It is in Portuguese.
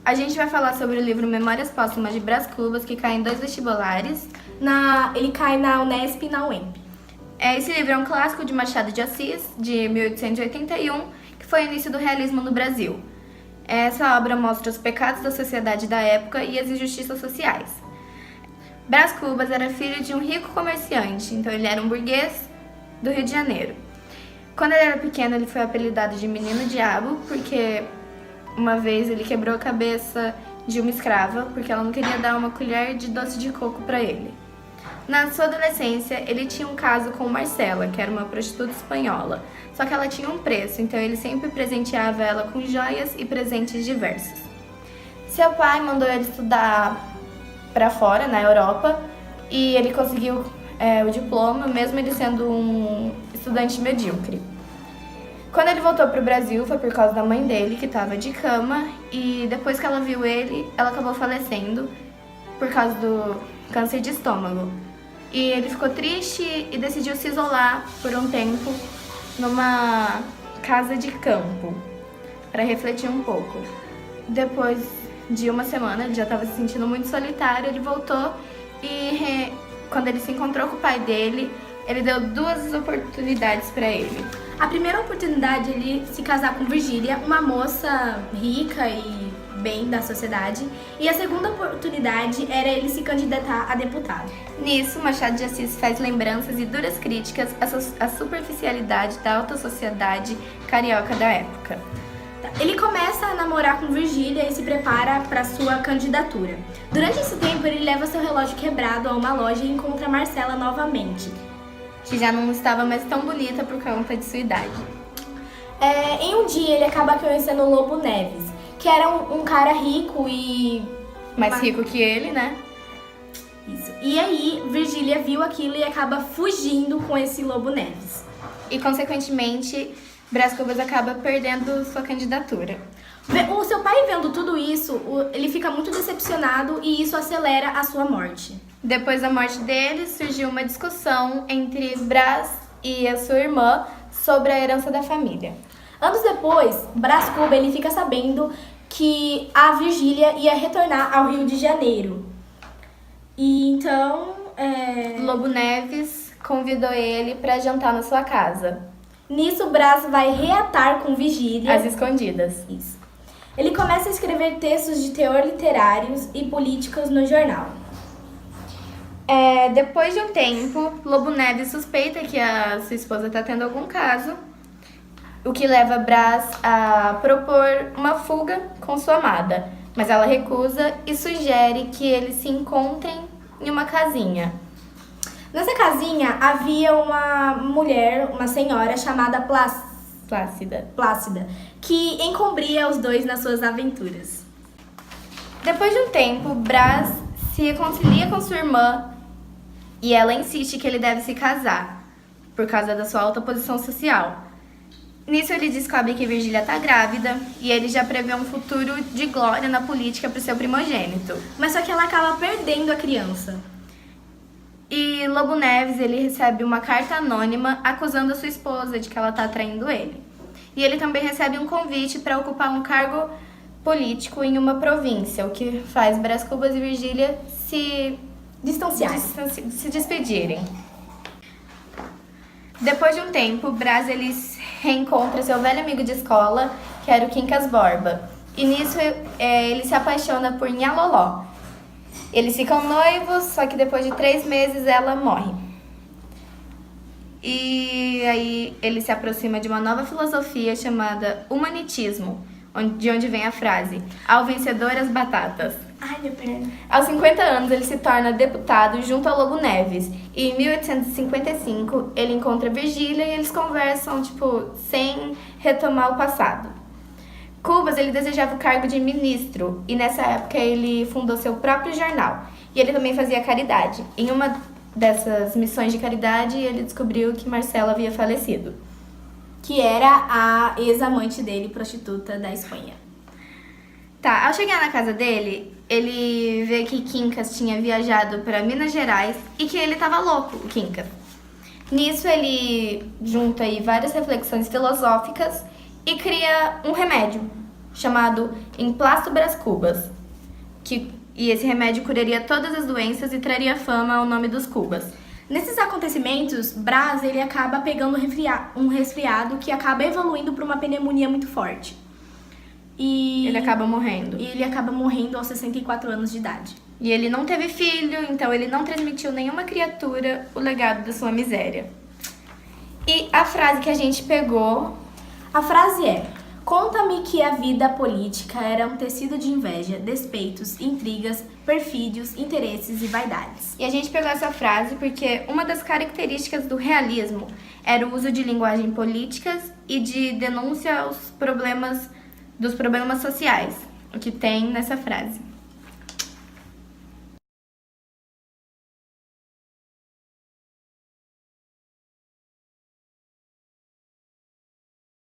A gente vai falar sobre o livro Memórias Póstumas de Brás Cubas, que cai em 2 vestibulares. Ele cai na Unesp e na UEMP. Esse livro é um clássico de Machado de Assis, de 1881, que foi o início do realismo no Brasil. Essa obra mostra os pecados da sociedade da época e as injustiças sociais. Brás Cubas era filho de um rico comerciante, então ele era um burguês do Rio de Janeiro. Quando ele era pequeno, ele foi apelidado de Menino Diabo, porque uma vez ele quebrou a cabeça de uma escrava, porque ela não queria dar uma colher de doce de coco para ele. Na sua adolescência, ele tinha um caso com Marcela, que era uma prostituta espanhola, só que ela tinha um preço, então ele sempre presenteava ela com joias e presentes diversos. Seu pai mandou ele estudar para fora, na Europa, e ele conseguiu o diploma, mesmo ele sendo um estudante medíocre. Quando ele voltou para o Brasil, foi por causa da mãe dele, que estava de cama, e depois que ela viu ele, ela acabou falecendo por causa do câncer de estômago. E ele ficou triste e decidiu se isolar por um tempo numa casa de campo, para refletir um pouco. Depois de uma semana, ele já estava se sentindo muito solitário, ele voltou e quando ele se encontrou com o pai dele, ele deu 2 oportunidades para ele. A primeira oportunidade é ele se casar com Virgília, uma moça rica e bem da sociedade, e a segunda oportunidade era ele se candidatar a deputado. Nisso, Machado de Assis faz lembranças e duras críticas à superficialidade da alta sociedade carioca da época. Ele começa a namorar com Virgília e se prepara para sua candidatura. Durante esse tempo, ele leva seu relógio quebrado a uma loja e encontra Marcela novamente, que já não estava mais tão bonita por conta de sua idade. Em um dia, ele acaba conhecendo o Lobo Neves, que era um cara rico e... mais rico que ele, né? Isso. E aí, Virgília viu aquilo e acaba fugindo com esse Lobo Neves. E, consequentemente, Brás Cubas acaba perdendo sua candidatura. O seu pai vendo tudo isso, ele fica muito decepcionado e isso acelera a sua morte. Depois da morte dele, surgiu uma discussão entre Brás e a sua irmã sobre a herança da família. Anos depois, Brás Cubas ele fica sabendo que a Virgília ia retornar ao Rio de Janeiro. E então... Lobo Neves convidou ele para jantar na sua casa. Nisso, Brás vai reatar com Virgília. Às escondidas. Isso. Ele começa a escrever textos de teor literários e políticos no jornal. Depois de um tempo, Lobo Neves suspeita que a sua esposa está tendo algum caso, o que leva Brás a propor uma fuga com sua amada, mas ela recusa e sugere que eles se encontrem em uma casinha. Nessa casinha havia uma mulher, uma senhora chamada Plácida, que encobria os dois nas suas aventuras. Depois de um tempo, Brás se reconcilia com sua irmã e ela insiste que ele deve se casar, por causa da sua alta posição social. Nisso, ele descobre que Virgília está grávida e ele já prevê um futuro de glória na política para o seu primogênito. Mas só que ela acaba perdendo a criança. E Lobo Neves, ele recebe uma carta anônima acusando a sua esposa de que ela está traindo ele. E ele também recebe um convite para ocupar um cargo político em uma província, o que faz Brás Cubas e Virgília se despedirem. Depois de um tempo, Brás ele reencontra seu velho amigo de escola, que era o Quincas Borba. E nisso ele se apaixona por Nha Loló. Eles ficam noivos, só que depois de 3 meses ela morre. E aí ele se aproxima de uma nova filosofia chamada humanitismo, de onde vem a frase: ao vencedor as batatas. Ai, meu perna. Aos 50 anos, ele se torna deputado junto ao Lobo Neves. E em 1855, ele encontra Virgília e eles conversam, sem retomar o passado. Cubas, ele desejava o cargo de ministro e nessa época ele fundou seu próprio jornal. E ele também fazia caridade. Em uma dessas missões de caridade, ele descobriu que Marcela havia falecido. Que era a ex-amante dele, prostituta da Espanha. Tá, ao chegar na casa dele, ele vê que Quincas tinha viajado para Minas Gerais e que ele estava louco, o Quincas. Nisso ele junta aí várias reflexões filosóficas e cria um remédio chamado Emplasto Brás Cubas, e esse remédio curaria todas as doenças e traria fama ao nome dos Cubas. Nesses acontecimentos, Brás ele acaba pegando um resfriado que acaba evoluindo para uma pneumonia muito forte. E Ele acaba morrendo. E ele acaba morrendo aos 64 anos de idade. E ele não teve filho, então ele não transmitiu nenhuma criatura o legado da sua miséria. E a frase que a gente pegou... A frase é: conta-me que a vida política era um tecido de inveja, despeitos, intrigas, perfídios, interesses e vaidades. E a gente pegou essa frase porque uma das características do realismo era o uso de linguagem políticas e de denúncia dos problemas sociais, o que tem nessa frase.